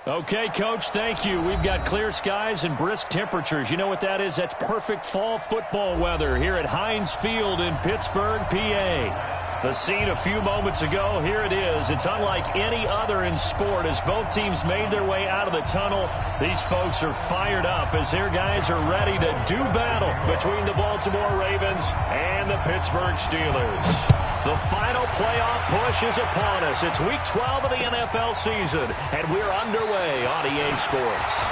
Okay, Coach, thank you. We've got clear skies and brisk temperatures. You know what that is? That's perfect fall football weather here at Heinz Field in Pittsburgh, PA. The scene a few moments ago, here it is. It's unlike any other in sport as both teams made their way out of the tunnel. These folks are fired up as their guys are ready to do battle between the Baltimore Ravens and the Pittsburgh Steelers. The final playoff push is upon us. It's Week 12 of the NFL season, and we're underway on EA Sports.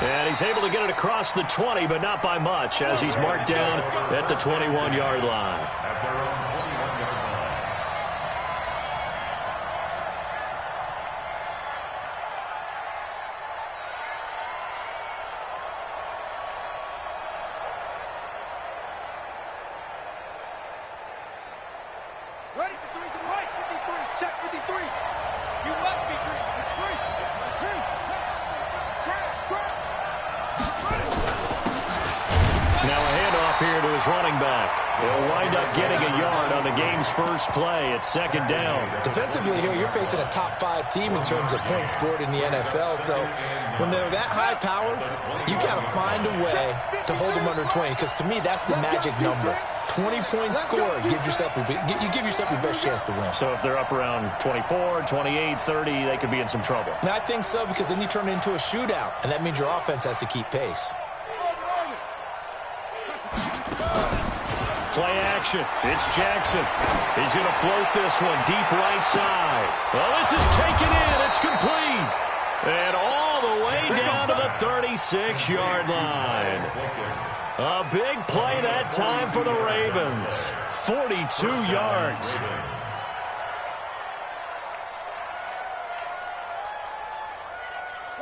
And he's able to get it across the 20, but not by much, as he's marked down at the 21-yard line. Here to his running back. He'll wind up getting a yard on the game's first play at second down. Defensively here, you're facing a top 5 team in terms of points scored in the NFL. So when they're that high powered, you got to find a way to hold them under 20. Because to me, that's the magic number. 20-point score gives yourself you give yourself your best chance to win. So if they're up around 24, 28, 30, they could be in some trouble. I think so, because then you turn it into a shootout, and that means your offense has to keep pace. Play action. It's Jackson. He's going to float this one deep right side. Well, this is taken in. It's complete. And all the way down to the 36-yard line. A big play that time for the Ravens. 42 yards.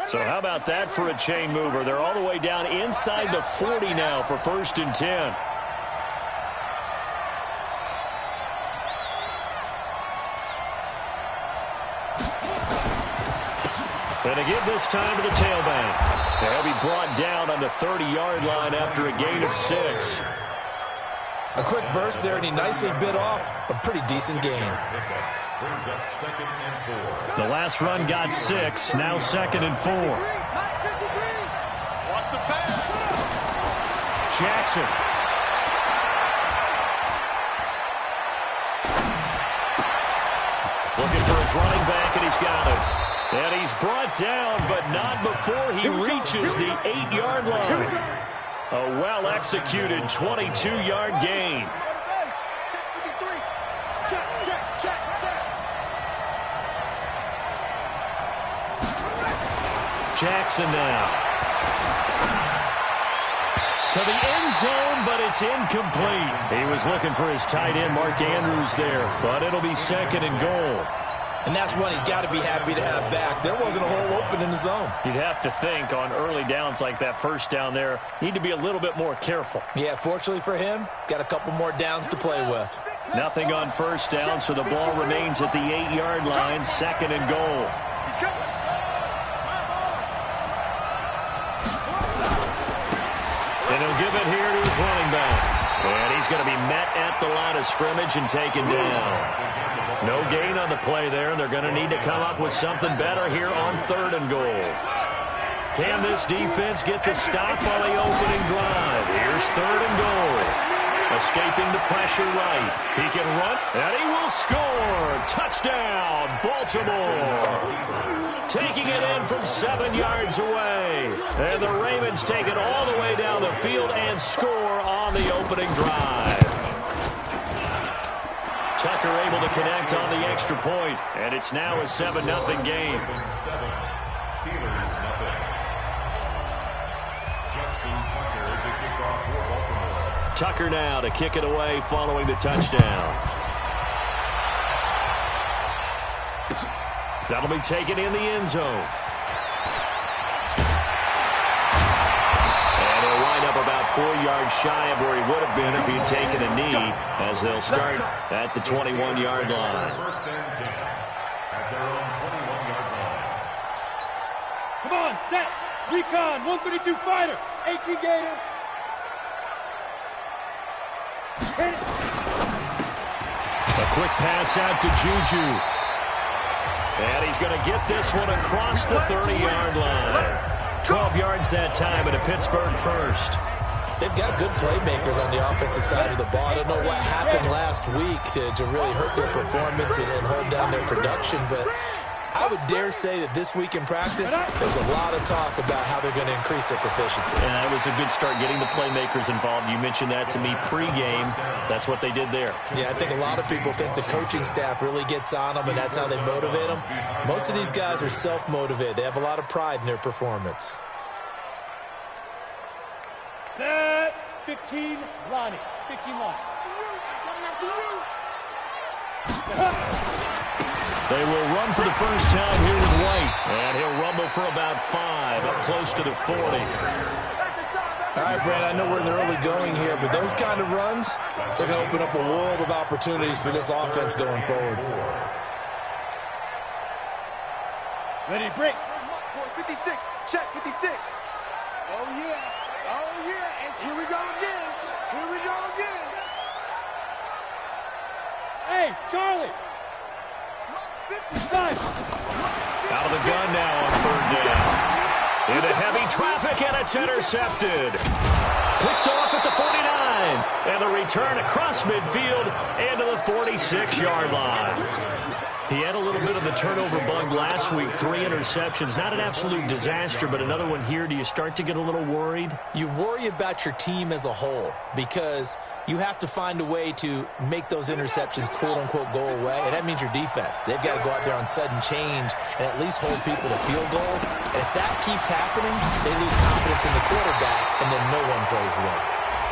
So how about that for a chain mover? They're all the way down inside the 40 now for 1st and 10. And to give this time to the tailback. They'll be brought down on the 30-yard line after a gain of 6. A quick burst there, and he nicely bit off a pretty decent gain. The last run got 6, now 2nd and 4. Jackson. Looking for his running back, and he's got it. And he's brought down, but not before he reaches the 8-yard line. A well-executed 22-yard gain. Jackson now. To the end zone, but it's incomplete. He was looking for his tight end, Mark Andrews, there, but it'll be 2nd and goal. And that's one he's got to be happy to have back. There wasn't a hole open in the zone. You'd have to think on early downs like that first down there, need to be a little bit more careful. Yeah, fortunately for him, got a couple more downs to play with. Nothing on first down, so the ball remains at the 8-yard line, 2nd and goal. And he'll give it here to his running back. And he's going to be met at the line of scrimmage and taken down. No gain on the play there, and they're going to need to come up with something better here on 3rd and goal. Can this defense get the stop on the opening drive? Here's 3rd and goal. Escaping the pressure right. He can run, and he will score. Touchdown, Baltimore. Taking it in from 7 yards away. And the Ravens take it all the way down the field and score on the opening drive. Tucker able to connect on the extra point, and it's now a 7-0 game. Tucker now to kick it away following the touchdown. That'll be taken in the end zone. And he'll wind up about 4 yards shy of where he would have been if he'd taken a knee, as they'll start at the 21-yard line. First and 10 at their own 21-yard line. Come on, set, recon, 132 fighter, 18 Gator. A quick pass out to Juju. And he's going to get this one across the 30-yard line. 12 yards that time and a Pittsburgh first. They've got good playmakers on the offensive side of the ball. I don't know what happened last week to really hurt their performance and hold down their production, but I would dare say that this week in practice, there's a lot of talk about how they're going to increase their proficiency. And that was a good start getting the playmakers involved. You mentioned that to me pregame. That's what they did there. Yeah, I think a lot of people think the coaching staff really gets on them, and that's how they motivate them. Most of these guys are self-motivated. They have a lot of pride in their performance. Set 15, Lonnie. 15 line. They will run for the first time here with White. And he'll rumble for about 5, up close to the 40. All right, Brad, I know we're in the early going here, but those kind of runs, they're going to open up a world of opportunities for this offense going forward. Ready, break. 56, check 56. Oh, yeah. Oh, yeah. And here we go again. Here we go again. Hey, Charlie. 55. Out of the gun now on 3rd down. Into heavy traffic, and it's intercepted. Picked off at the 49. And the return across midfield into the 46-yard line. He had a little bit of the turnover bug last week, 3 interceptions. Not an absolute disaster, but another one here. Do you start to get a little worried? You worry about your team as a whole because you have to find a way to make those interceptions, quote-unquote, go away, and that means your defense. They've got to go out there on sudden change and at least hold people to field goals. And if that keeps happening, they lose confidence in the quarterback, and then no one plays well.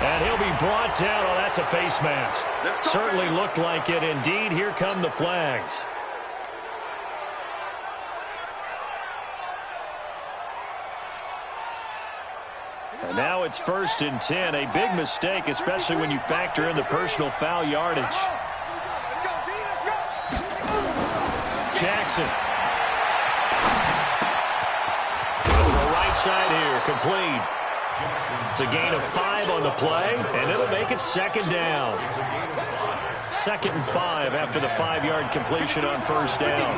And he'll be brought down. Oh, that's a face mask. Certainly looked like it. Indeed, here come the flags. And now it's 1st and 10. A big mistake, especially when you factor in the personal foul yardage. Jackson. Goes to the right side here, complete. It's a gain of 5 on the play, and it'll make it 2nd down. 2nd and 5 after the 5-yard completion on 1st down.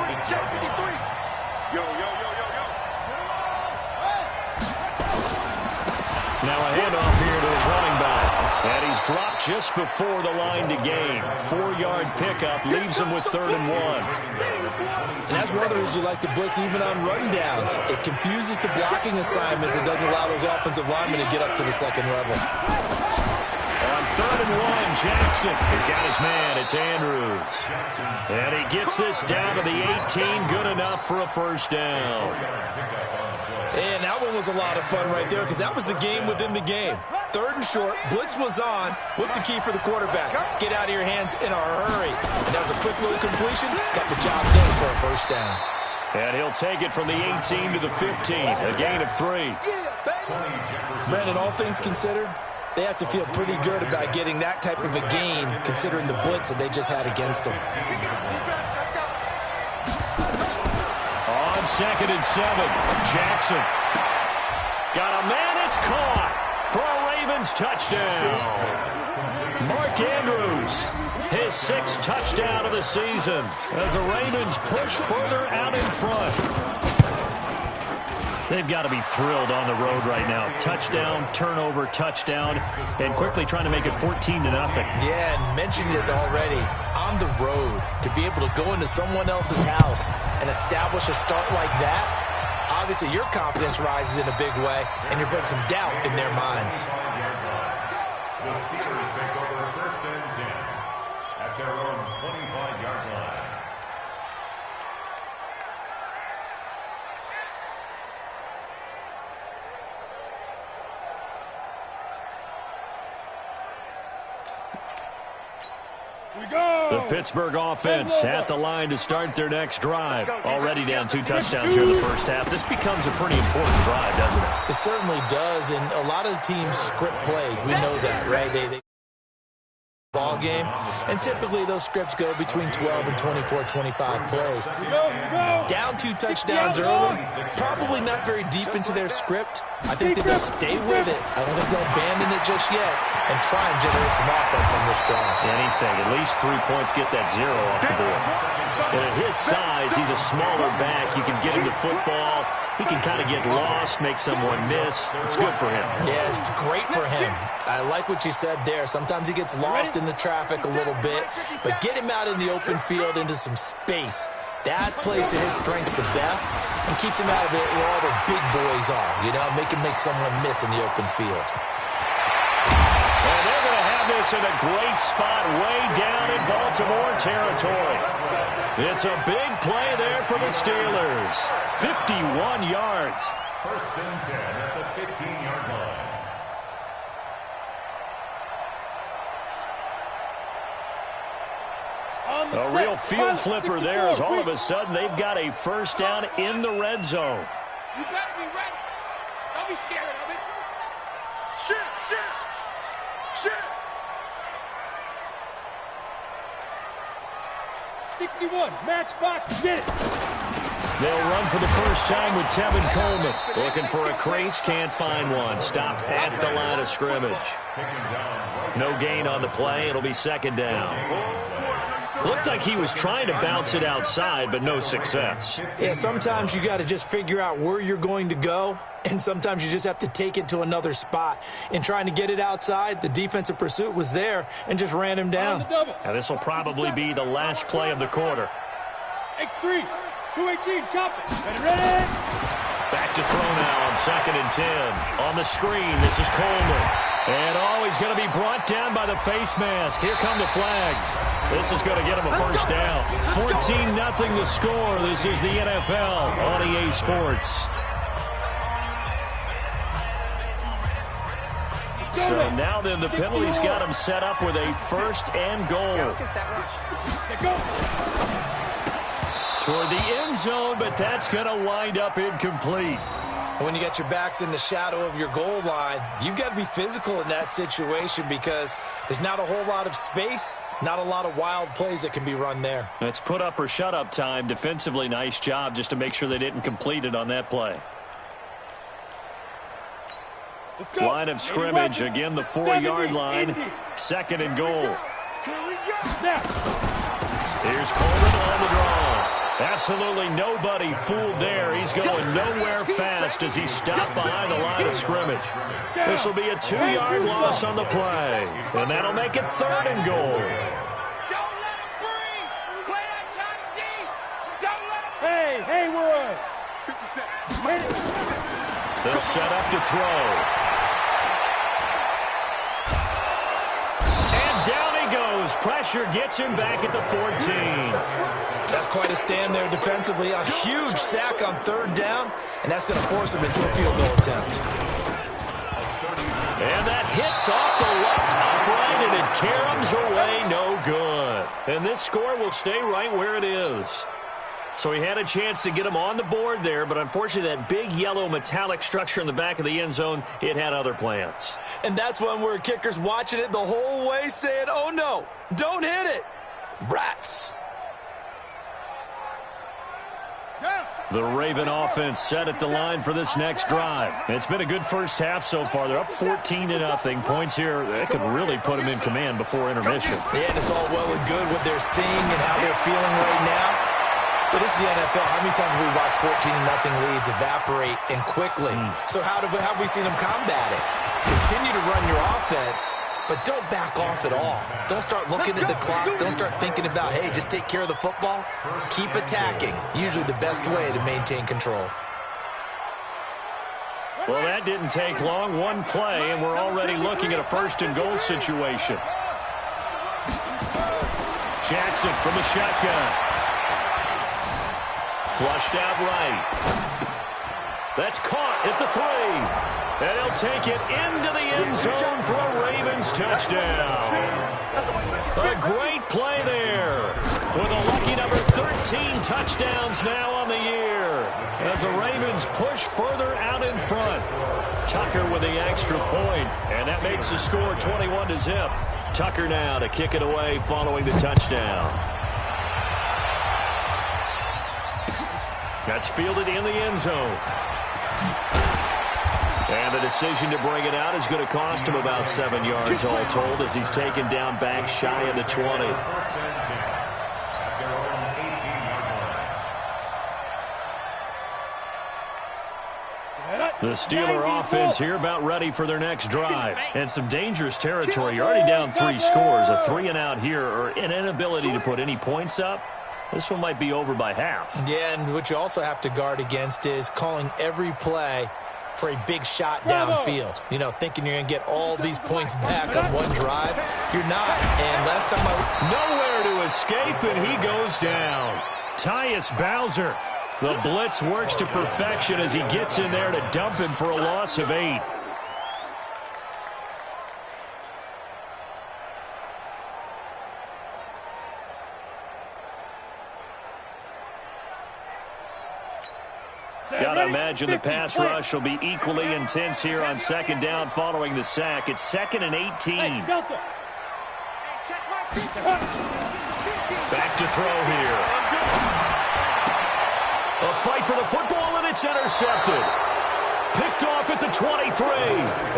Now a handoff here to his running back. And he's dropped just before the line to gain. 4-yard pickup leaves him with 3rd and 1. And that's one of the reasons you like to blitz even on rundowns. It confuses the blocking assignments. It doesn't allow those offensive linemen to get up to the 2nd level. On 3rd and 1, Jackson has got his man. It's Andrews. And he gets this down to the 18. Good enough for a 1st down. And that one was a lot of fun right there because that was the game within the game. 3rd and short, blitz was on. What's the key for the quarterback? Get out of your hands in a hurry. And that was a quick little completion. Got the job done for a 1st down. And he'll take it from the 18 to the 15, a gain of 3. Brandon, all things considered, they have to feel pretty good about getting that type of a gain considering the blitz that they just had against them. On 2nd and 7, Jackson. Got a man, it's caught for a Ravens touchdown. Mark Andrews, his 6th touchdown of the season as the Ravens push further out in front. They've got to be thrilled on the road right now. Touchdown, turnover, touchdown, and quickly trying to make it 14-0. Yeah, and mentioned it already. On the road, to be able to go into someone else's house and establish a start like that, obviously your confidence rises in a big way, and you bring some doubt in their minds. The Steelers take over 1st and 10 at their own 25-yard line. The Pittsburgh offense at the line to start their next drive. Already down 2 touchdowns here in the 1st half. This becomes a pretty important drive, doesn't it? It certainly does, and a lot of the teams script plays. We know that, right? They ball game, and typically those scripts go between 12 and 24, 25 plays. Down 2 touchdowns early, probably not very deep into their script. I think that they'll stay with it. I don't think they'll abandon it just yet and try and generate some offense on this drive. Anything. At least 3 points, get that 0 off the board. And at his size, he's a smaller back. You can get him the football. He can kind of get lost, make someone miss. It's good for him. Yeah, it's great for him. I like what you said there. Sometimes he gets lost in the traffic a little bit, but get him out in the open field into some space. That plays to his strengths the best and keeps him out of it where all the big boys are, you know, make someone miss in the open field. And they're going to have this in a great spot way down in Baltimore territory. It's a big play there for the Steelers. 51 yards. First and 10 at the 15-yard line. A real field flipper there as all of a sudden they've got a first down in the red zone. You better be ready. Don't be scared of it. Shoot. 61, matchbox, get it. They'll run for the first time with Tevin Coleman. Looking for a crease, can't find one. Stopped at the line of scrimmage. No gain on the play. It'll be second down. Looked like he was trying to bounce it outside, but no success. Yeah, sometimes you got to just figure out where you're going to go, and sometimes you just have to take it to another spot. In trying to get it outside, the defensive pursuit was there and just ran him down. Now, this will probably be the last play of the quarter. X3, 218, chop it. Ready? Back to throw now on 2nd and 10. On the screen, this is Coleman. And he's going to be brought down by the face mask. Here come the flags. This is going to get him a first down. 14-0 the score. This is the NFL on EA Sports. So now then the penalty's got him set up with a first and goal. Toward the end zone, but that's going to wind up incomplete. When you got your backs in the shadow of your goal line, you've got to be physical in that situation because there's not a whole lot of space, not a lot of wild plays that can be run there. It's put up or shut up time. Defensively, nice job just to make sure they didn't complete it on that play. Line of scrimmage, again the 4-yard line. 2nd and goal. Here's Coleman on the draw. Absolutely nobody fooled there. He's going nowhere fast as he's stopped behind the line of scrimmage. This will be a 2-yard loss on the play. And that'll make it 3rd and goal. Hey, Hayward. They'll set up to throw. Pressure gets him back at the 14. That's quite a stand there defensively. A huge sack on 3rd down, and that's going to force him into a field goal attempt. And that hits off the left upright, and it caroms away no good. And this score will stay right where it is. So he had a chance to get him on the board there, but unfortunately that big yellow metallic structure in the back of the end zone, it had other plans. And that's one where kicker's watching it the whole way saying, oh no, don't hit it. Rats. The Raven offense set at the line for this next drive. It's been a good first half so far. They're up 14-0. Points here, that could really put them in command before intermission. Yeah, and it's all well and good what they're seeing and how they're feeling right now. But this is the NFL. How many times have we watched 14-0 leads evaporate and quickly? So how have we seen them combat it? Continue to run your offense, but don't back off at all. Don't start looking at the clock. Don't start thinking about, hey, just take care of the football. Keep attacking. Usually the best way to maintain control. Well, that didn't take long. One play, and we're already looking at a 1st and goal situation. Jackson from the shotgun. Flushed out right. That's caught at the 3. And he'll take it into the end zone for a Ravens touchdown. A great play there. With a lucky number 13 touchdowns now on the year. As the Ravens push further out in front. Tucker with the extra point. And that makes the score 21-0. Tucker now to kick it away following the touchdown. That's fielded in the end zone. And the decision to bring it out is going to cost him about 7 yards all told as he's taken down back shy of the 20. The Steeler offense here about ready for their next drive. And some dangerous territory. You're already down 3 scores. A 3-and-out here, or an inability to put any points up. This one might be over by half. Yeah, and what you also have to guard against is calling every play for a big shot downfield. You know, thinking you're going to get all these points back on one drive. You're not. And last time nowhere to escape, and he goes down. Tyus Bowser. The blitz works to perfection as he gets in there to dump him for a loss of 8. Got to imagine the pass rush will be equally intense here on 2nd down following the sack. It's 2nd and 18. Back to throw here. A fight for the football, and it's intercepted. Picked off at the 23.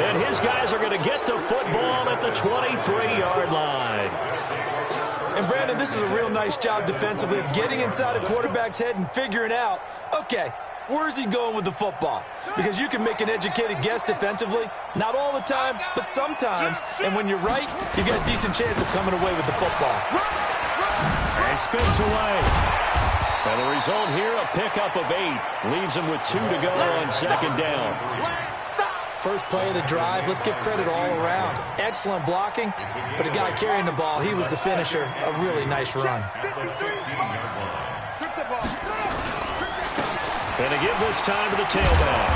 And his guys are going to get the football at the 23-yard line. And, Brandon, this is a real nice job defensively of getting inside a quarterback's head and figuring out, okay, where's he going with the football? Because you can make an educated guess defensively. Not all the time, but sometimes. And when you're right, you've got a decent chance of coming away with the football. And spins away. And the result here, a pickup of 8. Leaves him with 2 to go on 2nd down. First play of the drive. Let's give credit all around. Excellent blocking, but the guy carrying the ball, he was the finisher. A really nice run. And to give this time to the tailback.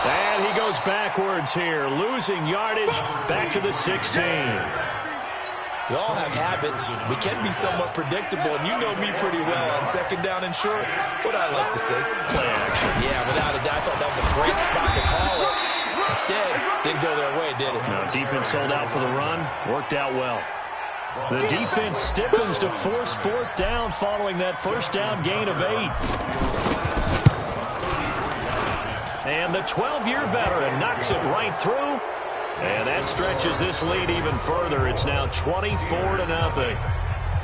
And he goes backwards here, losing yardage back to the 16. We all have habits. We can be somewhat predictable, and you know me pretty well on 2nd down and short. What I like to say? Play action. Yeah, without a doubt, I thought that was a great spot to call it. Instead, didn't go their way, did it? No, defense sold out for the run. Worked out well. The defense stiffens to force 4th down following that 1st down gain of 8. And the 12-year veteran knocks it right through. And that stretches this lead even further. It's now 24-0.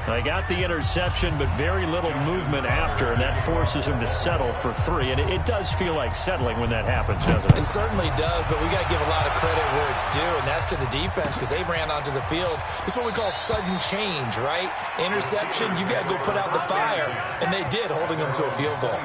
They got the interception, but very little movement after, and that forces him to settle for 3. And it does feel like settling when that happens, doesn't it? It certainly does, but we got to give a lot of credit where it's due, and that's to the defense because they ran onto the field. It's what we call sudden change, right? Interception, you got to go put out the fire, and they did, holding them to a field goal.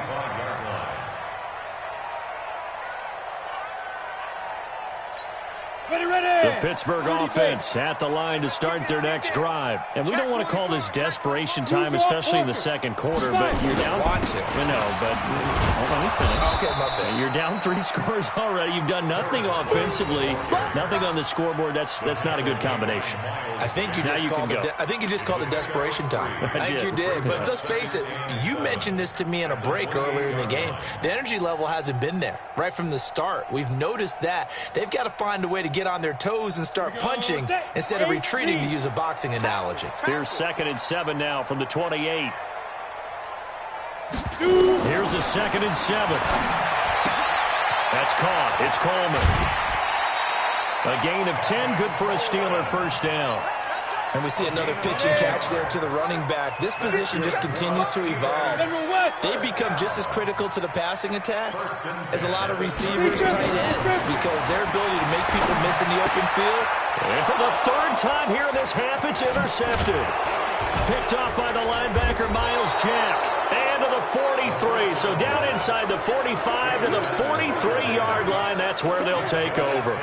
The Pittsburgh offense at the line to start their next drive. And we don't want to call this desperation time, especially in the 2nd quarter, but you're down. Want to. No, but hold on, let me finish. Okay, my bad. You're down 3 scores already. You've done nothing offensively, nothing on the scoreboard. That's not a good combination. I think you just called it desperation time. I think you did. But let's face it, you mentioned this to me in a break earlier in the game. The energy level hasn't been there right from the start. We've noticed that. They've got to find a way to get on their toes and start punching instead of retreating, to use a boxing analogy. Here's 2nd and 7 now from the 28. Here's a 2nd and 7. That's caught. It's Coleman. A gain of 10, good for a Steeler 1st down. And we see another pitch and catch there to the running back. This position just continues to evolve. They become just as critical to the passing attack as a lot of receivers, tight ends, because their ability to make people miss in the open field. And for the 3rd time here in this half, it's intercepted. Picked off by the linebacker, Miles Jack. And to the 43. So down inside the 45 to the 43-yard line. That's where they'll take over.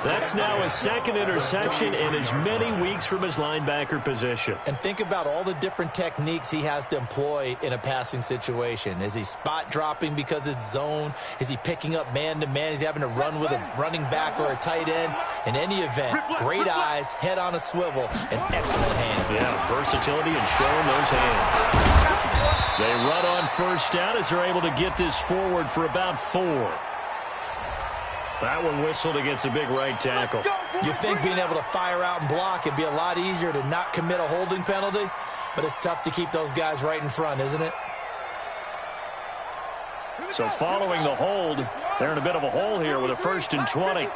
That's now a 2nd interception in as many weeks from his linebacker position. And think about all the different techniques he has to employ in a passing situation. Is he spot dropping because it's zone? Is he picking up man-to-man? Is he having to run with a running back or a tight end? In any event, great eyes, head on a swivel, and excellent hands. Yeah, versatility and showing those hands. They run on 1st down as they're able to get this forward for about 4. That one whistled against a big right tackle. You'd think being able to fire out and block it'd be a lot easier to not commit a holding penalty, but it's tough to keep those guys right in front, isn't it? So following the hold, they're in a bit of a hole here with a 1st and 20.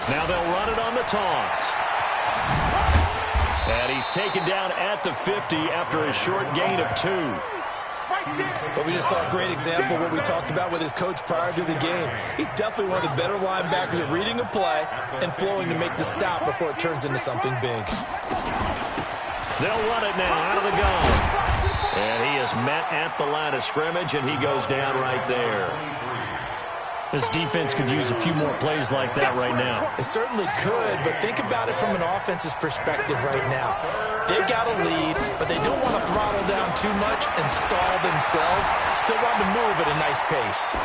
Now they'll run it on the toss. And he's taken down at the 50 after a short gain of 2. But we just saw a great example of what we talked about with his coach prior to the game. He's definitely one of the better linebackers at reading a play and flowing to make the stop before it turns into something big. They'll run it now out of the gun. And he is met at the line of scrimmage, and he goes down right there. This defense could use a few more plays like that right now. It certainly could, but think about it from an offense's perspective right now. They've got a lead, but they don't want to throttle down too much and stall themselves. Still want to move at a nice pace.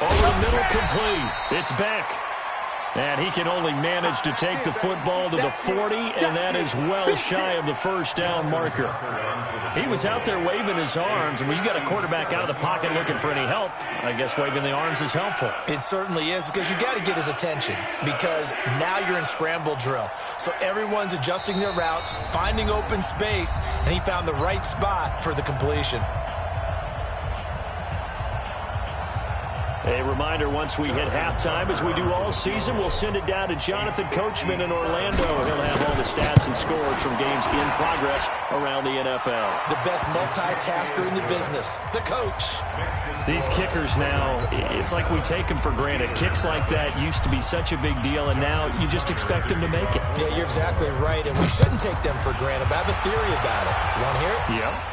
Over the middle, complete. It's back. And he can only manage to take the football to the 40, and that is well shy of the first down marker. He was out there waving his arms, and when you got a quarterback out of the pocket looking for any help, I guess waving the arms is helpful. It certainly is, because you got to get his attention, because now you're in scramble drill. So everyone's adjusting their routes, finding open space, and he found the right spot for the completion. A reminder, once we hit halftime, as we do all season, we'll send it down to Jonathan Coachman in Orlando. He'll have all the stats and scores from games in progress around the NFL. The best multitasker in the business, the coach. These kickers now, it's like we take them for granted. Kicks like that used to be such a big deal, and now you just expect them to make it. Yeah, you're exactly right, and we shouldn't take them for granted, but I have a theory about it. You want to hear it? Yeah.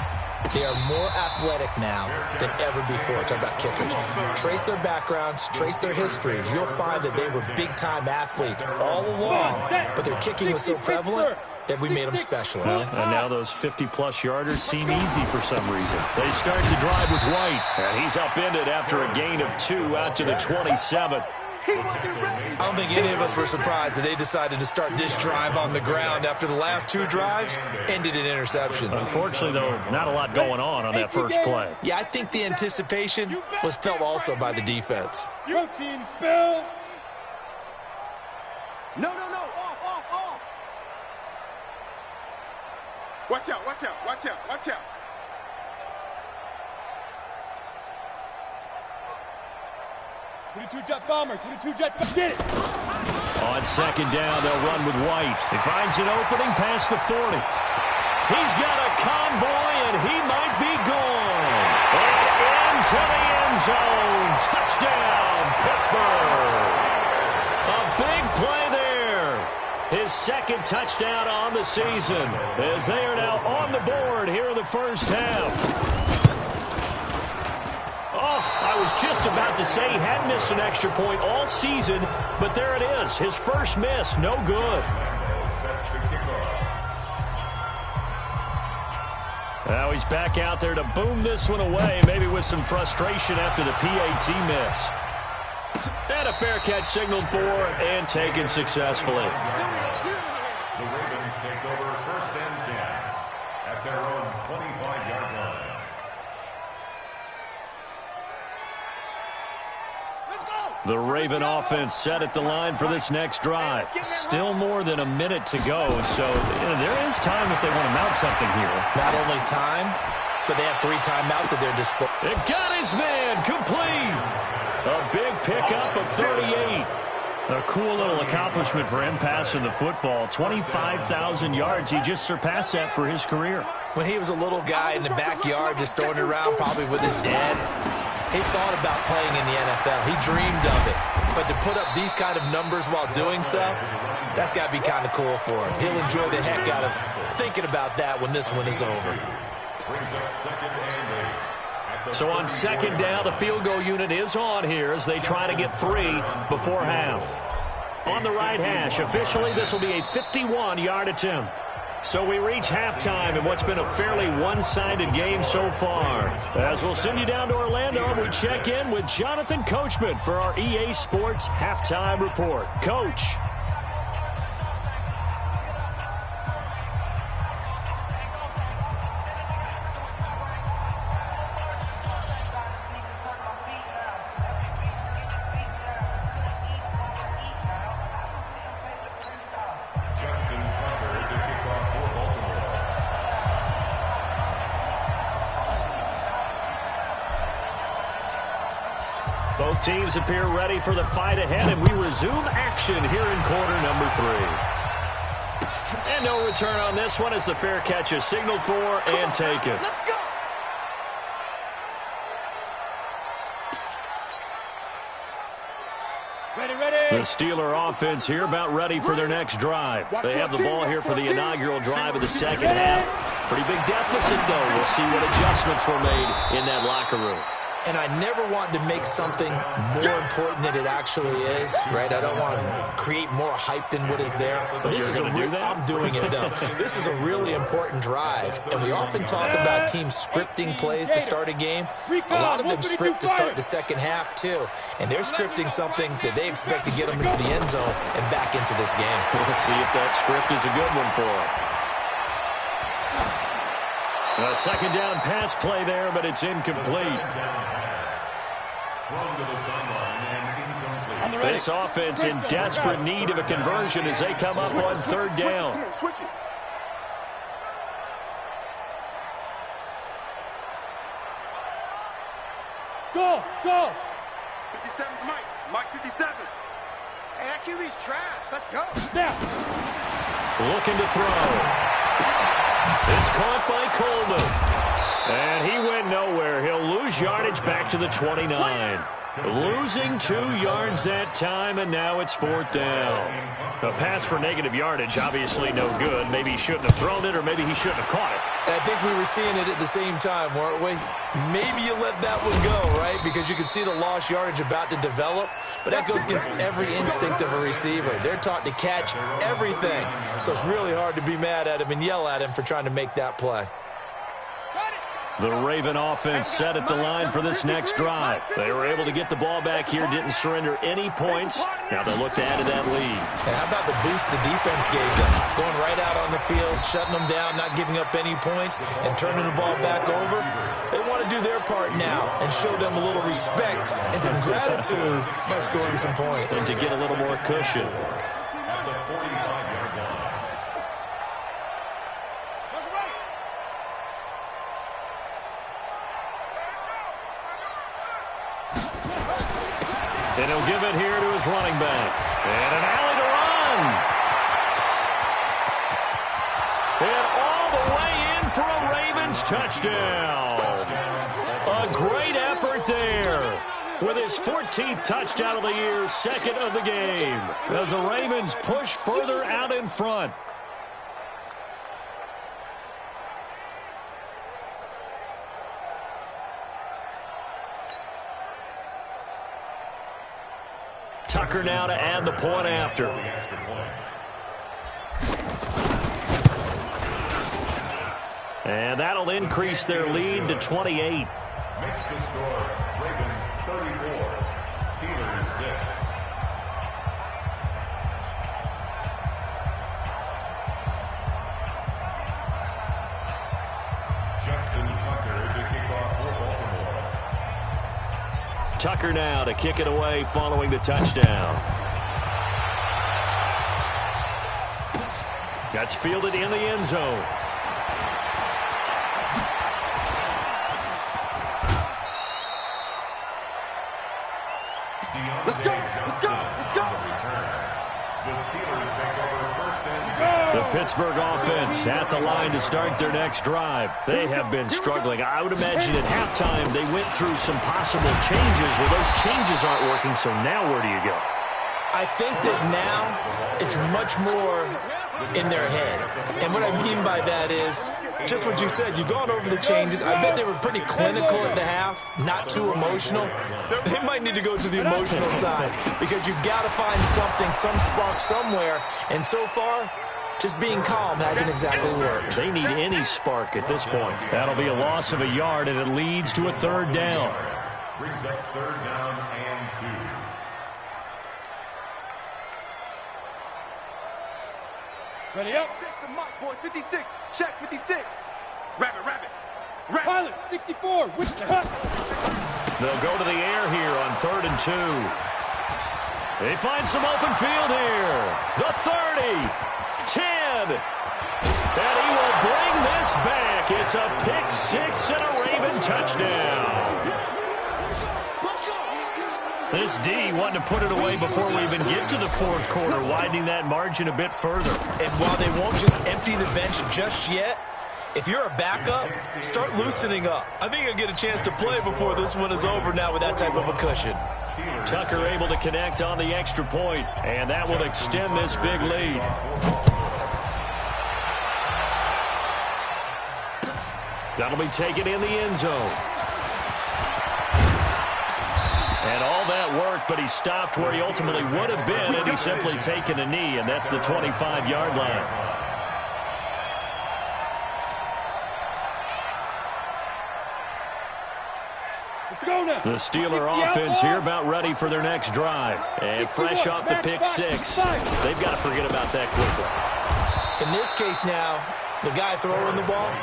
They are more athletic now than ever before. Talk about kickers. Trace their backgrounds, trace their histories. You'll find that they were big-time athletes all along, but their kicking was so prevalent that we made them specialists. And now those 50-plus yarders seem easy for some reason. They start to drive with White, and he's upended after a gain of 2 out to the 27. I don't think any of us were surprised that they decided to start this drive on the ground after the last 2 drives ended in interceptions. Unfortunately, though, not a lot going on that first play. Yeah, I think the anticipation was felt also by the defense. Protein spill. No. Off. Watch out. 22 jet bomber, 22 jet bomber. Get it. On second down, they'll run with White. He finds an opening past the 40. He's got a convoy, and he might be gone. And into the end zone. Touchdown, Pittsburgh. A big play there. His second touchdown on the season, as they are now on the board here in the first half. I was just about to say he hadn't missed an extra point all season, but there it is. His first miss, no good. Now he's back out there to boom this one away, maybe with some frustration after the PAT miss. And a fair catch signaled for and taken successfully. The Ravens take over first and 10 at their own 25-yard line. The Raven offense set at the line for this next drive. Still more than a minute to go, so there is time if they want to mount something here. Not only time, but they have 3 timeouts at their disposal. It got his man complete. A big pickup of 38. A cool little accomplishment for him passing the football. 25,000 yards. He just surpassed that for his career. When he was a little guy in the backyard just throwing it around, probably with his dad, he thought about playing in the NFL. He dreamed of it. But to put up these kind of numbers while doing so, that's got to be kind of cool for him. He'll enjoy the heck out of thinking about that when this one is over. So on second down, the field goal unit is on here as they try to get 3 before half. On the right hash, officially this will be a 51-yard attempt. So we reach halftime in what's been a fairly one-sided game so far. As we'll send you down to Orlando, we check in with Jonathan Coachman for our EA Sports Halftime Report. Coach. Both teams appear ready for the fight ahead, and we resume action here in quarter number 3. And no return on this one as the fair catch is signaled for and taken. The Steeler offense here about ready for their next drive. They have the ball here for the inaugural drive of the second half. Pretty big deficit, though. We'll see what adjustments were made in that locker room. And I never want to make something more important than it actually is, right? I don't want to create more hype than what is there. But this is I'm doing it, though. This is a really important drive. And we often talk about teams scripting plays to start a game. A lot of them script to start the second half, too. And they're scripting something that they expect to get them into the end zone and back into this game. We'll see if that script is a good one for them. A second down pass play there, but it's incomplete. This offense in desperate need of a conversion as they come up on third down. Go, go. 57 Mike. Mike 57. Hey, that QB's trash. Let's go. Now. Looking to throw. It's caught by Coleman. And he went nowhere. He'll lose yardage back to the 29. Losing 2 yards that time, and now it's fourth down. A pass for negative yardage, obviously no good. Maybe he shouldn't have thrown it, or maybe he shouldn't have caught it. I think we were seeing it at the same time, weren't we? Maybe you let that one go, right? Because you can see the lost yardage about to develop. But that goes against every instinct of a receiver. They're taught to catch everything. So it's really hard to be mad at him and yell at him for trying to make that play. The Raven offense set at the line for this next drive. They were able to get the ball back here, didn't surrender any points. Now they look to add to that lead. And how about the boost the defense gave them? Going right out on the field, shutting them down, not giving up any points, and turning the ball back over. They want to do their part now and show them a little respect and some gratitude by scoring some points. And to get a little more cushion. At the 45-yard line. And he'll give it here to his running back. And an alley to run. And all the way in for a Ravens touchdown. A great effort there. With his 14th touchdown of the year, second of the game. As the Ravens push further out in front. Tucker now to add the point after. And that'll increase their lead to 28. Makes the score Ravens 34, Steelers 6. Justin Tucker to kick off for Baltimore. Tucker now to kick it away following the touchdown. That's fielded in the end zone. Let's go. Let's go. Let's go. The Steelers take over first and 10. The Pittsburgh offense at the line to start their next drive. They have been struggling. I would imagine at halftime they went through some possible changes. Well, those changes aren't working, so now where do you go? I think that now it's much more in their head. And what I mean by that is just what you said. You've gone over the changes. I bet they were pretty clinical at the half, not too emotional. They might need to go to the emotional side because you've got to find something, some spark somewhere. And so far, just being calm hasn't exactly worked. They need any spark at this point. That'll be a loss of a yard, and it leads to a third down. Brings up third down and 2. Ready up. Check the mark, boys. 56. Check 56. Rabbit, rabbit. Rabbit. Pilot, 64. With the hut. They'll go to the air here on 3rd and 2. They find some open field here. The 30. 10. And he will bring this back. It's a pick six and a Raven touchdown. This D wanting to put it away before we even get to the fourth quarter, widening that margin a bit further. And while they won't just empty the bench just yet, If you're a backup, start loosening up. I think you'll get a chance to play before this one is over now with that type of a cushion. Tucker able to connect on the extra point, and that will extend this big lead. That'll be taken in the end zone. And all that work, but he stopped where he ultimately would have been had he simply taken a knee, and that's the 25-yard line. The Steeler offense here about ready for their next drive. And fresh off the pick six, they've got to forget about that quickly. In this case now, the guy throwing the ball,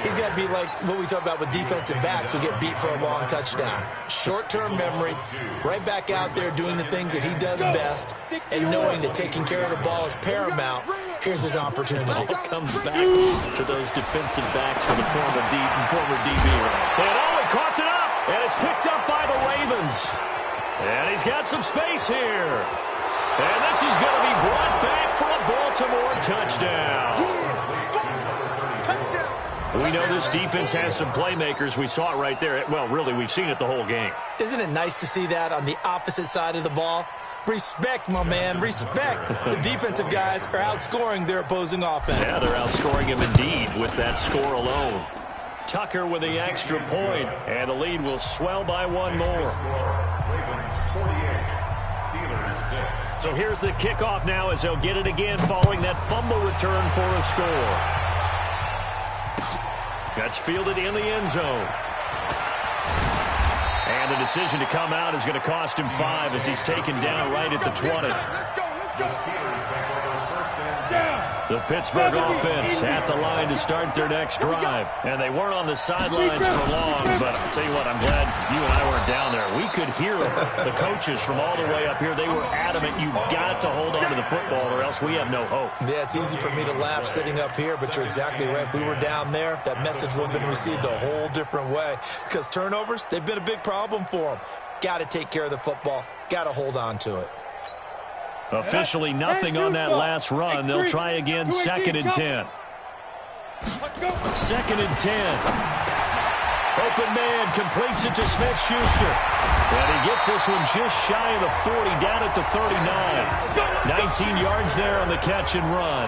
he's got to be like what we talk about with defensive backs who get beat for a long touchdown. Short-term memory, right back out there doing the things that he does best, and knowing that taking care of the ball is paramount. Here's his opportunity. All comes back to those defensive backs for the former DB. And he coughed it up. And it's picked up by the Ravens. And he's got some space here. And this is going to be brought back for a Baltimore touchdown. We know this defense has some playmakers. We saw it right there. Well, really, we've seen it the whole game. Isn't it nice to see that on the opposite side of the ball? Respect, my man, respect. The defensive guys are outscoring their opposing offense. Yeah, they're outscoring him indeed with that score alone. Tucker with the extra point, and the lead will swell by one more. So here's the kickoff now as they'll get it again following that fumble return for a score. That's fielded in the end zone. And the decision to come out is going to cost him 5 as he's taken down right at the 20. The Pittsburgh offense at the line to start their next drive. And they weren't on the sidelines for long, but I'll tell you what, I'm glad you and I weren't down there. We could hear the coaches from all the way up here. They were adamant, you've got to hold on to the football or else we have no hope. Yeah, it's easy for me to laugh sitting up here, but you're exactly right. If we were down there, that message would have been received a whole different way. Because turnovers, they've been a big problem for them. Got to take care of the football. Got to hold on to it. Officially nothing on that last run. They'll try again, 2nd and 10. 2nd and 10. Open man completes it to Smith-Schuster. And he gets this one just shy of the 40, down at the 39. 19 yards there on the catch and run.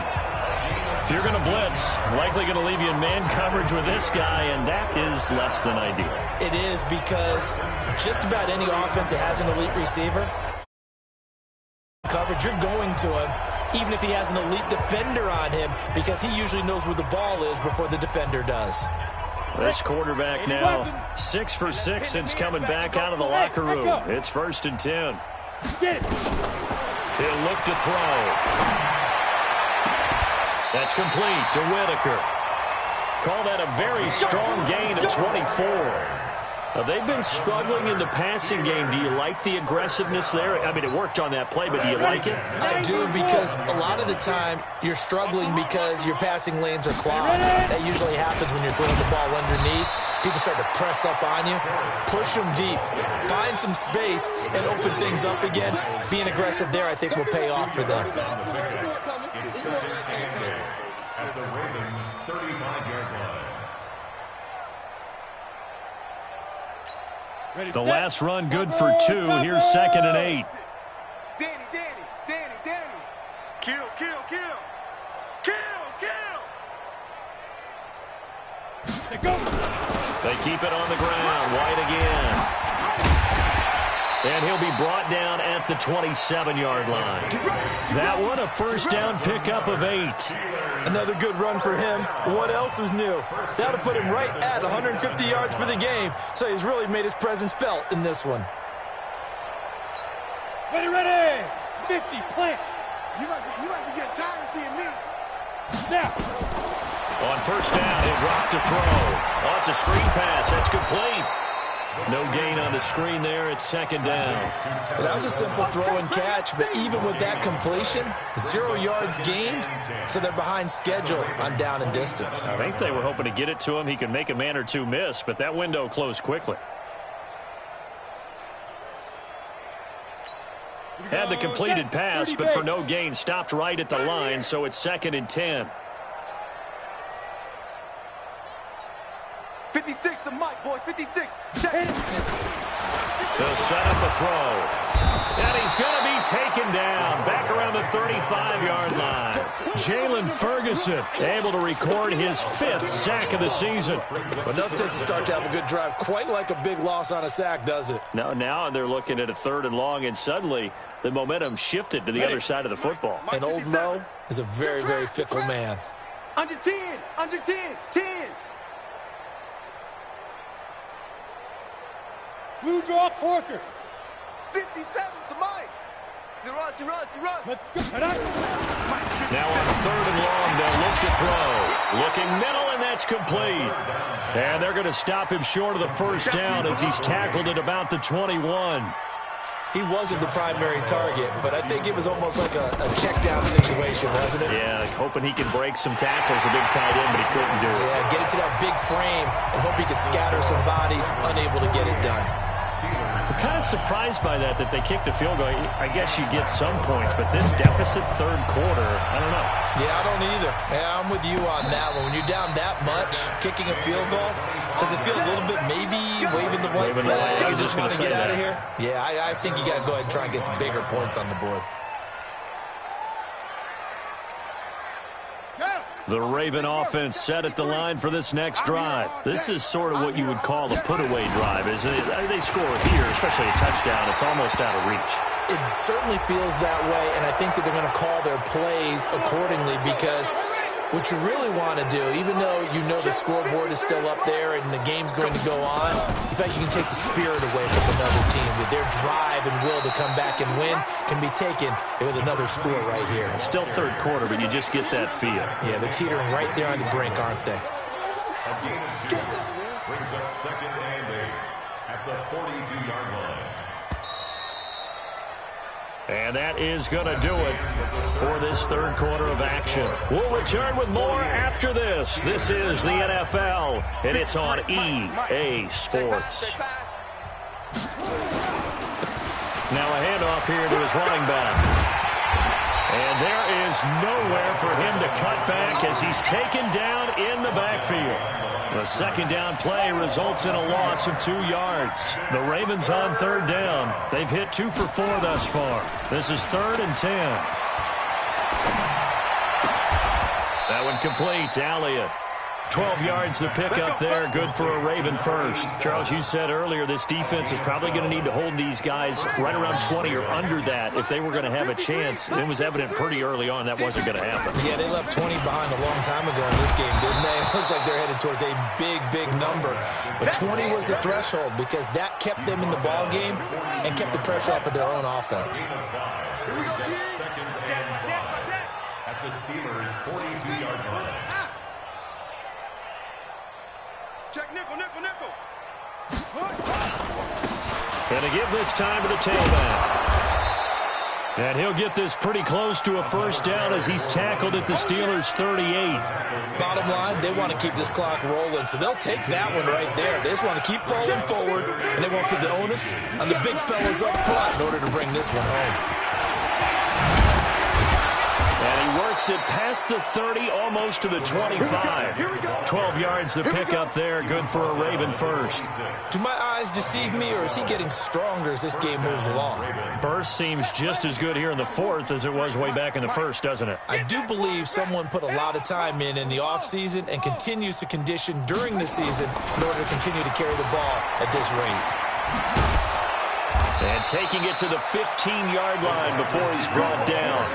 If you're going to blitz, likely going to leave you in man coverage with this guy, and that is less than ideal. It is, because just about any offense that has an elite receiver, coverage, you're going to him, even if he has an elite defender on him, because he usually knows where the ball is before the defender does. This quarterback now 6 for 6 since coming back out of the locker room. It's 1st and 10. He'll look to throw. That's complete to Whitaker. Call that a very strong gain of 24. They've been struggling in the passing game. Do you like the aggressiveness there? I mean, it worked on that play, but do you like it? I do, because a lot of the time you're struggling because your passing lanes are clogged. That usually happens when you're throwing the ball underneath. People start to press up on you. Push them deep. Find some space and open things up again. Being aggressive there, I think, will pay off for them. It's 2nd and 10 at the Ravens' 35-yard line. The last run good for 2. Here's 2nd and 8. Danny. Kill. They keep it on the ground. White again. And he'll be brought down at the 27-yard line. That one, a first down pickup of 8. Another good run for him. What else is new? That'll put him right at 150 yards for the game. So he's really made his presence felt in this one. Ready. 50, plant. You must be getting tired of seeing me. Now. On first down, he'll drop to throw. Oh, it's a screen pass. That's complete. No gain on the screen there. It's 2nd down. Well, that was a simple throw and catch, but even with that completion, 0 yards gained, so they're behind schedule on down and distance. I think they were hoping to get it to him. He could make a man or two miss, but that window closed quickly. Had the completed pass, but for no gain, stopped right at the line, so it's 2nd and 10. 56, the mic, boys. 56. Check. They'll set up the throw. And he's going to be taken down back around the 35-yard line. Jalen Ferguson able to record his 5th sack of the season. But no takes to start to have a good drive. Quite like a big loss on a sack, does it? Now they're looking at a 3rd and long, and suddenly the momentum shifted to the other side of the football. And Old Mo is a very, very fickle man. Under 10, under 10, 10. Blue draw Corkers. 57's the mic. She runs, she runs, she runs. Let's go. Now on 3rd and long, they'll look to throw. Looking middle, and that's complete. And they're going to stop him short of the 1st down as he's tackled at about the 21. He wasn't the primary target, but I think it was almost like a check-down situation, wasn't it? Yeah, hoping he can break some tackles, a big tight end, but he couldn't do it. Yeah, get it to that big frame and hope he could scatter some bodies, unable to get it done. I'm kind of surprised by that they kicked the field goal. I guess you get some points, but this deficit 3rd quarter, I don't know. Yeah, I don't either. Yeah, I'm with you on that one. When you're down that much, kicking a field goal, does it feel a little bit maybe waving the white flag? You just want to get out of here? Yeah, I think you got to go ahead and try and get some bigger points on the board. The Raven offense set at the line for this next drive. This is sort of what you would call a put-away drive, isn't it? They score here, especially a touchdown. It's almost out of reach. It certainly feels that way, and I think that they're going to call their plays accordingly because what you really want to do, even though you know the scoreboard is still up there and the game's going to go on, in fact, you can take the spirit away from another team. With their drive and will to come back and win can be taken with another score right here. Still 3rd quarter, but you just get that feel. Yeah, they're teetering right there on the brink, aren't they? A gain of 2 brings up 2nd and 8 at the 42-yard line. And that is going to do it for this 3rd quarter of action. We'll return with more after this. This is the NFL, and it's on EA Sports. Now a handoff here to his running back. And there is nowhere for him to cut back as he's taken down in the backfield. The 2nd down play results in a loss of 2 yards. The Ravens on 3rd down. They've hit 2 for 4 thus far. This is 3rd and 10. That one complete to Elliott. 12 yards to pick up there. Good for a Raven first. Charles, you said earlier this defense is probably going to need to hold these guys right around 20 or under that if they were going to have a chance. It was evident pretty early on that wasn't going to happen. Yeah, they left 20 behind a long time ago in this game, didn't they? It looks like they're headed towards a big, big number. But 20 was the threshold because that kept them in the ball game and kept the pressure off of their own offense. At the Steelers' 42-yard line. Check nickel, nickel, nickel. And to give this time to the tailback. And he'll get this pretty close to a 1st down as he's tackled at the Steelers' 38. Bottom line, they want to keep this clock rolling, so they'll take that one right there. They just want to keep falling forward, and they want to put the onus on the big fellas up front in order to bring this one home. And he works it past the 30, almost to the 25. 12 yards to pick up there. Good for a Raven first. Do my eyes deceive me, or is he getting stronger as this game moves along? Burst seems just as good here in the 4th as it was way back in the 1st, doesn't it? I do believe someone put a lot of time in the offseason and continues to condition during the season in order to continue to carry the ball at this rate. And taking it to the 15-yard line before he's brought down.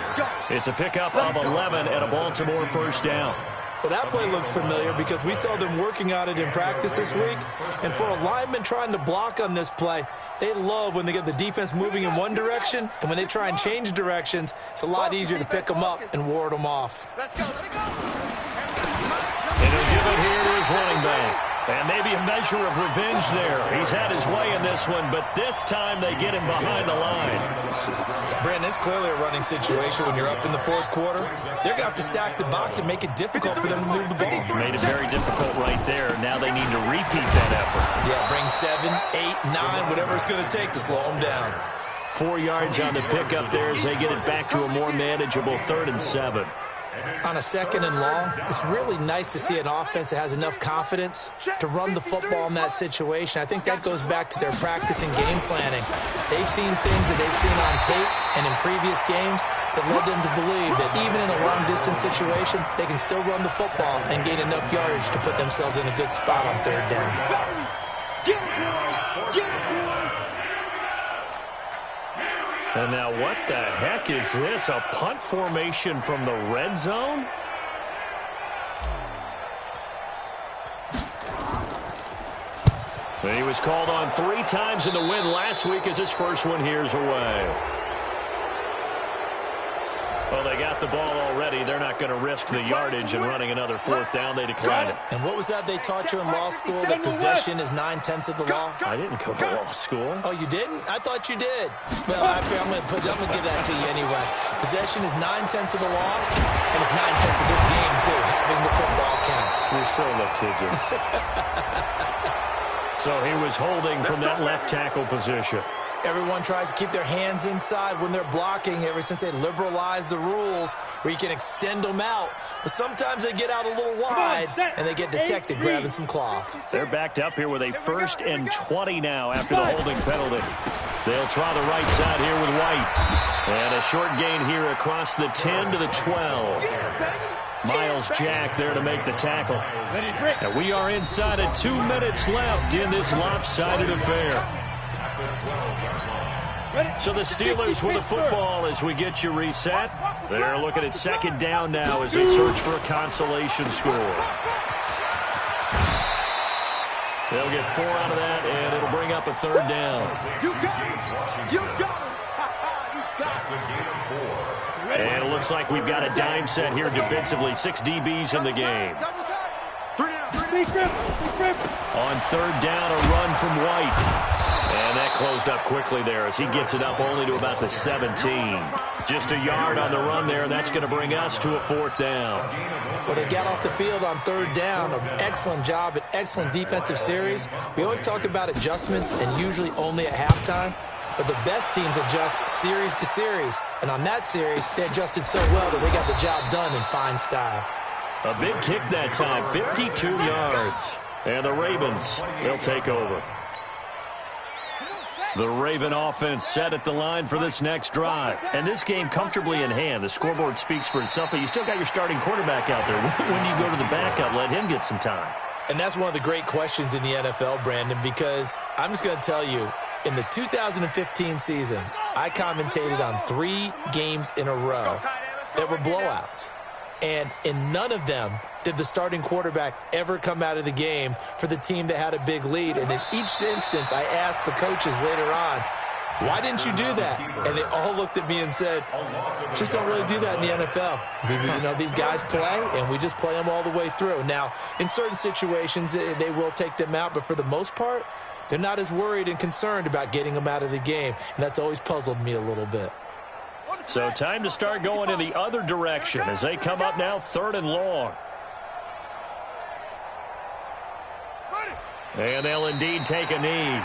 It's a pickup of 11 and a Baltimore 1st down. Well, that play looks familiar because we saw them working on it in practice this week. And for a lineman trying to block on this play, they love when they get the defense moving in one direction. And when they try and change directions, it's a lot easier to pick them up and ward them off. Let's go, let's go. And he'll give it here to his running back. And maybe a measure of revenge there. He's had his way in this one, but this time they get him behind the line. Brandon, it's clearly a running situation when you're up in the 4th quarter. They're going to have to stack the box and make it difficult for them to move the ball. Made it very difficult right there. Now they need to repeat that effort. Yeah, bring 7, 8, 9, whatever it's going to take to slow them down. 4 yards on the pickup there as they get it back to a more manageable 3rd and 7. On a 2nd and long, it's really nice to see an offense that has enough confidence to run the football in that situation. I think that goes back to their practice and game planning. They've seen things that they've seen on tape and in previous games that led them to believe that even in a long-distance situation, they can still run the football and gain enough yardage to put themselves in a good spot on 3rd down. And now what the heck is this? A punt formation from the red zone? He was called on 3 times in the win last week as his first one here's away. Well, they got the ball already. They're not going to risk the yardage and running another 4th down. They decline it. And what was that they taught you in law school, that possession is 9/10 of the law? I didn't go to law school. Oh, you didn't? I thought you did. Well, I'm going to give that to you anyway. Possession is 9/10 of the law, and it's 9/10 of this game, too. Having the football counts. You're so litigious. So he was holding from that left tackle position. Everyone tries to keep their hands inside when they're blocking ever since they liberalized the rules where you can extend them out. But sometimes they get out a little wide and they get detected grabbing some cloth. They're backed up here with a 1st and 20 now after the holding penalty. They'll try the right side here with White. And a short gain here across the 10 to the 12. Miles Jack there to make the tackle. And we are inside of 2 minutes left in this lopsided affair. So the Steelers with the football as we get you reset. They're looking at 2nd down now as they search for a consolation score. They'll get 4 out of that, and it'll bring up a 3rd down. You got it. You got it. And it looks like we've got a dime set here defensively. 6 DBs in the game. On 3rd down, a run from White. And that closed up quickly there as he gets it up only to about the 17. Just a yard on the run there. That's going to bring us to a 4th down. Well, they got off the field on 3rd down. An excellent job, an excellent defensive series. We always talk about adjustments and usually only at halftime. But the best teams adjust series to series. And on that series, they adjusted so well that they got the job done in fine style. A big kick that time, 52 yards. And the Ravens, they'll take over. The Raven offense set at the line for this next drive. And this game comfortably in hand. The scoreboard speaks for itself, but you still got your starting quarterback out there. When do you go to the backup? Let him get some time. And that's one of the great questions in the NFL, Brandon, because I'm just going to tell you, in the 2015 season, I commentated on 3 games in a row that were blowouts. And in none of them did the starting quarterback ever come out of the game for the team that had a big lead. And in each instance, I asked the coaches later on, why didn't you do that? And they all looked at me and said, just don't really do that in the NFL. You know, these guys play, and we just play them all the way through. Now, in certain situations, they will take them out, but for the most part, they're not as worried and concerned about getting them out of the game. And that's always puzzled me a little bit. So time to start going in the other direction as they come up now 3rd and long. And they'll indeed take a knee.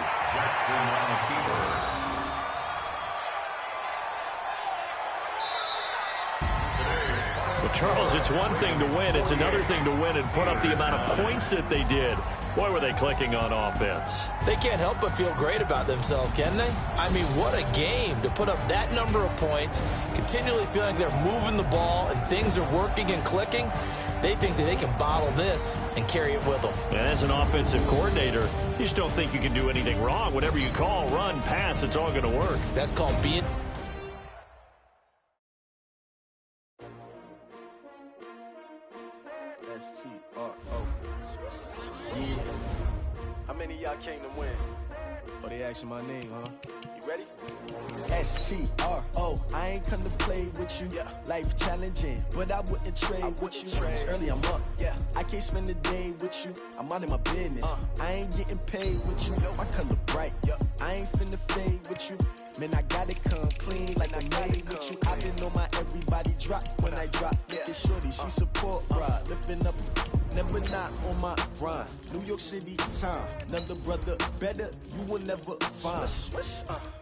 Well, Charles, it's one thing to win. It's another thing to win and put up the amount of points that they did. Boy, were they clicking on offense. They can't help but feel great about themselves, can they? I mean, what a game to put up that number of points, continually feeling they're moving the ball and things are working and clicking. They think that they can bottle this and carry it with them. And as an offensive coordinator, you just don't think you can do anything wrong. Whatever you call, run, pass, it's all going to work. That's called being... How many of y'all came to win? Oh, they asking my name, huh? You ready? STRO, I ain't come to play with you. Yeah. Life challenging, but I wouldn't trade with you. trade. Early I'm up. Yeah. I can't spend the day with you. I'm minding my business. I ain't getting paid with you. My color bright. I ain't finna fade with you. Man, I gotta come clean like I made with you. I've been on my everybody drop when I drop. Look at shorty, she support ride. Lifting up, never not on my grind. New York City time. Another brother better, you will never find.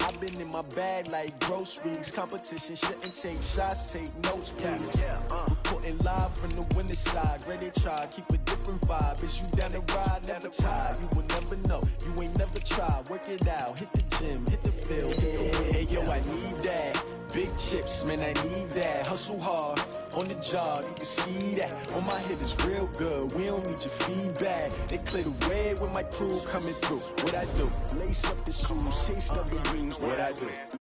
I've been in my bag like groceries. Competition shouldn't take shots, take notes, please. Report Reporting live from the winning side. Great they try, keep a different vibe. Is you down the ride, never tired. You will never know, you ain't never tried. Work it out, hit the gym, hit the field. Hey yo, I need that. Big chips, man, I need that. Hustle hard, on the job, you can see that. On my hit is real good, we don't need your feedback. They clear the way with my crew coming through. What I do? Lace up the shoes, chase up the rings. What I do?